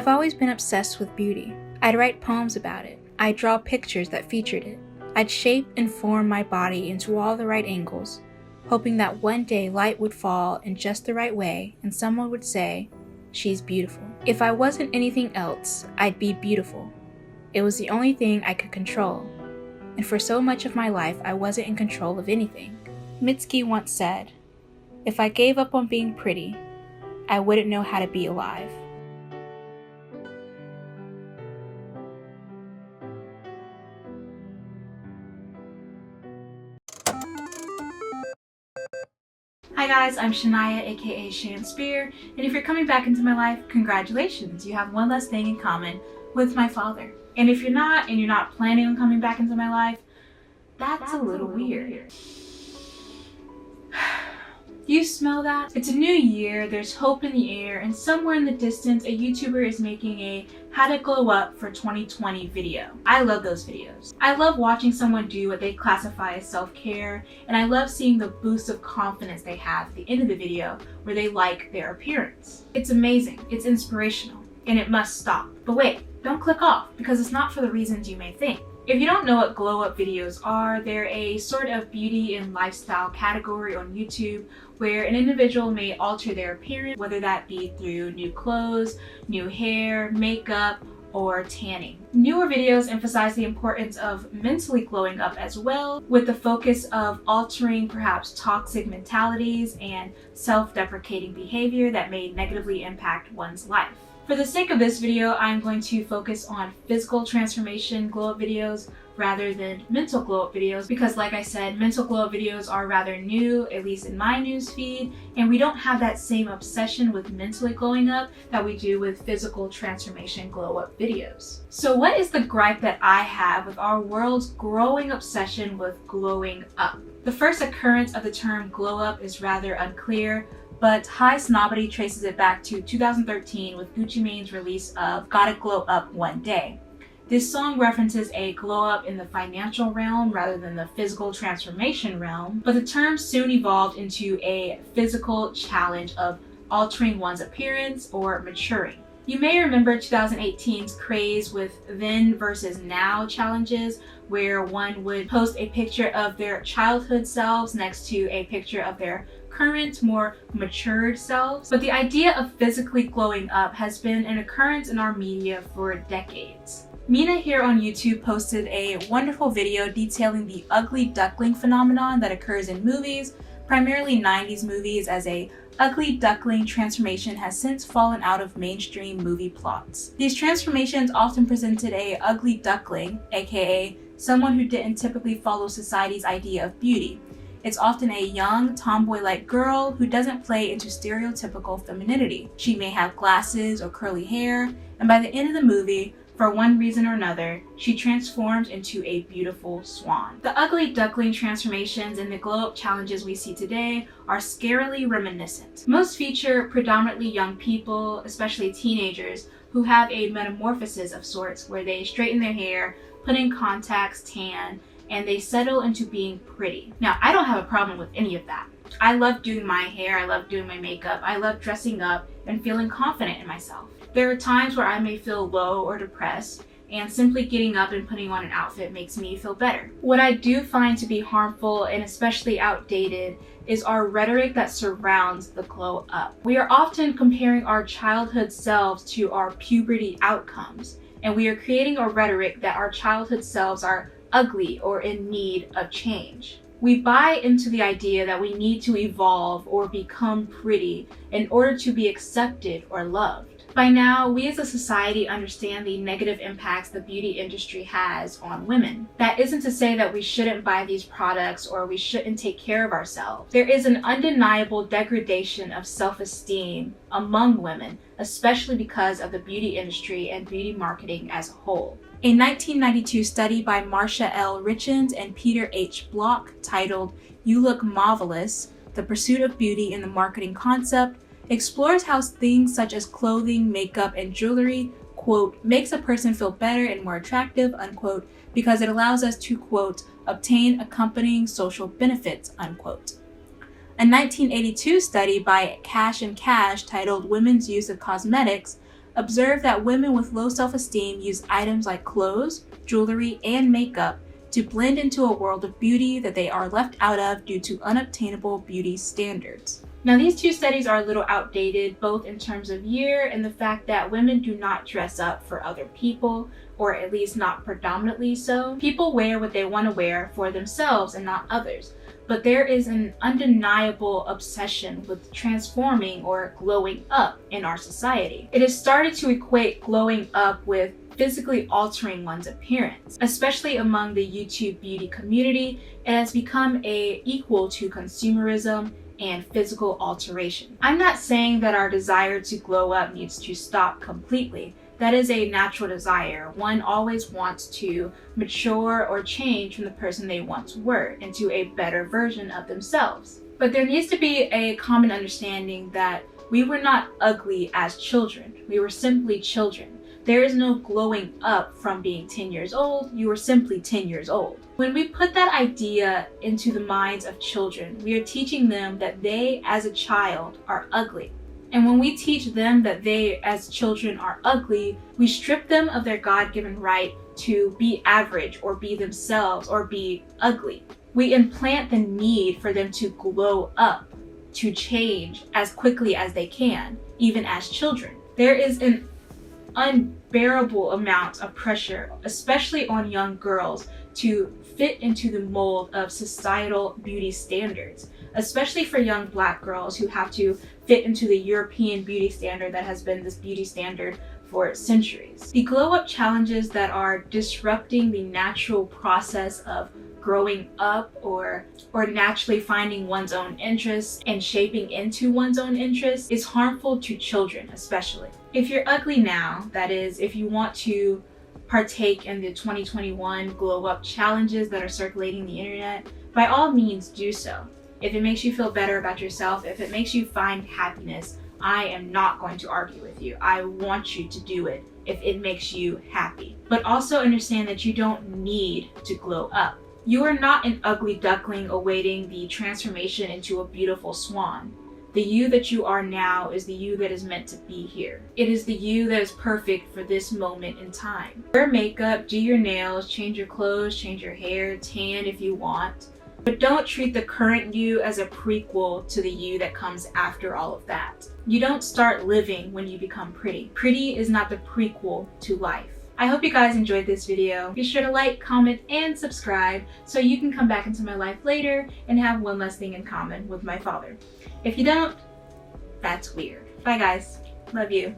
I've always been obsessed with beauty. I'd write poems about it. I'd draw pictures that featured it. I'd shape and form my body into all the right angles, hoping that one day light would fall in just the right way and someone would say, "She's beautiful." If I wasn't anything else, I'd be beautiful. It was the only thing I could control. And for so much of my life, I wasn't in control of anything. Mitski once said, "If I gave up on being pretty, I wouldn't know how to be alive." Hi guys, I'm Shania, aka Shan Spear, and if you're coming back into my life, congratulations, you have one less thing in common with my father. And if you're not, and you're not planning on coming back into my life, that's a little weird. Do you smell that? It's a new year, there's hope in the air, and somewhere in the distance, a YouTuber is making a how to glow up for 2020 video. I love those videos. I love watching someone do what they classify as self-care, and I love seeing the boost of confidence they have at the end of the video where they like their appearance. It's amazing, it's inspirational, and it must stop. But wait, don't click off, because it's not for the reasons you may think. If you don't know what glow up videos are, they're a sort of beauty and lifestyle category on YouTube where an individual may alter their appearance, whether that be through new clothes, new hair, makeup, or tanning. Newer videos emphasize the importance of mentally glowing up as well, with the focus of altering perhaps toxic mentalities and self-deprecating behavior that may negatively impact one's life. For the sake of this video, I'm going to focus on physical transformation glow-up videos rather than mental glow-up videos because, like I said, mental glow-up videos are rather new, at least in my news feed, and we don't have that same obsession with mentally glowing up that we do with physical transformation glow-up videos. So what is the gripe that I have with our world's growing obsession with glowing up? The first occurrence of the term glow-up is rather unclear, but High Snobbity traces it back to 2013 with Gucci Mane's release of Gotta Glow Up One Day. This song references a glow up in the financial realm rather than the physical transformation realm, but the term soon evolved into a physical challenge of altering one's appearance or maturing. You may remember 2018's craze with then versus now challenges, where one would post a picture of their childhood selves next to a picture of their current, more matured selves. But the idea of physically glowing up has been an occurrence in our media for decades. Mina here on YouTube posted a wonderful video detailing the ugly duckling phenomenon that occurs in movies, primarily 90s movies, as a ugly duckling transformation has since fallen out of mainstream movie plots. These transformations often presented a ugly duckling, aka someone who didn't typically follow society's idea of beauty. It's often a young, tomboy-like girl who doesn't play into stereotypical femininity. She may have glasses or curly hair, and by the end of the movie, for one reason or another, she transforms into a beautiful swan. The ugly duckling transformations and the glow-up challenges we see today are scarily reminiscent. Most feature predominantly young people, especially teenagers, who have a metamorphosis of sorts where they straighten their hair, put in contacts, tan, and they settle into being pretty. Now, I don't have a problem with any of that. I love doing my hair, I love doing my makeup, I love dressing up and feeling confident in myself. There are times where I may feel low or depressed, and simply getting up and putting on an outfit makes me feel better. What I do find to be harmful and especially outdated is our rhetoric that surrounds the glow up. We are often comparing our childhood selves to our puberty outcomes, and we are creating a rhetoric that our childhood selves are ugly or in need of change. We buy into the idea that we need to evolve or become pretty in order to be accepted or loved. By now, we as a society understand the negative impacts the beauty industry has on women. That isn't to say that we shouldn't buy these products or we shouldn't take care of ourselves. There is an undeniable degradation of self-esteem among women, especially because of the beauty industry and beauty marketing as a whole. A 1992 study by Marcia L. Richens and Peter H. Block titled "You Look Marvelous: The Pursuit of Beauty in the Marketing Concept" explores how things such as clothing, makeup, and jewelry, quote, makes a person feel better and more attractive, unquote, because it allows us to, quote, obtain accompanying social benefits, unquote. A 1982 study by Cash and Cash titled "Women's Use of Cosmetics" observed that women with low self-esteem use items like clothes, jewelry, and makeup to blend into a world of beauty that they are left out of due to unobtainable beauty standards. Now, these two studies are a little outdated, both in terms of year and the fact that women do not dress up for other people, or at least not predominantly so. People wear what they want to wear for themselves and not others. But there is an undeniable obsession with transforming or glowing up in our society. It has started to equate glowing up with physically altering one's appearance. Especially among the YouTube beauty community, it has become equal to consumerism and physical alteration. I'm not saying that our desire to glow up needs to stop completely. That is a natural desire. One always wants to mature or change from the person they once were into a better version of themselves. But there needs to be a common understanding that we were not ugly as children. We were simply children. There is no glowing up from being 10 years old. You were simply 10 years old. When we put that idea into the minds of children, we are teaching them that they, as a child, are ugly. And when we teach them that they, as children, are ugly, we strip them of their God-given right to be average or be themselves or be ugly. We implant the need for them to glow up, to change as quickly as they can, even as children. There is an unbearable amount of pressure, especially on young girls, to fit into the mold of societal beauty standards, especially for young Black girls who have to fit into the European beauty standard that has been this beauty standard for centuries. The glow up challenges that are disrupting the natural process of growing up or naturally finding one's own interests and shaping into one's own interests is harmful to children especially. If you're ugly now, that is, if you want to partake in the 2021 glow up challenges that are circulating the internet, by all means do so. If it makes you feel better about yourself, if it makes you find happiness, I am not going to argue with you. I want you to do it if it makes you happy. But also understand that you don't need to glow up. You are not an ugly duckling awaiting the transformation into a beautiful swan. The you that you are now is the you that is meant to be here. It is the you that is perfect for this moment in time. Wear makeup, do your nails, change your clothes, change your hair, tan if you want. But don't treat the current you as a prequel to the you that comes after all of that. You don't start living when you become pretty. Pretty is not the prequel to life. I hope you guys enjoyed this video. Be sure to like, comment, and subscribe so you can come back into my life later and have one less thing in common with my father. If you don't, that's weird. Bye guys. Love you.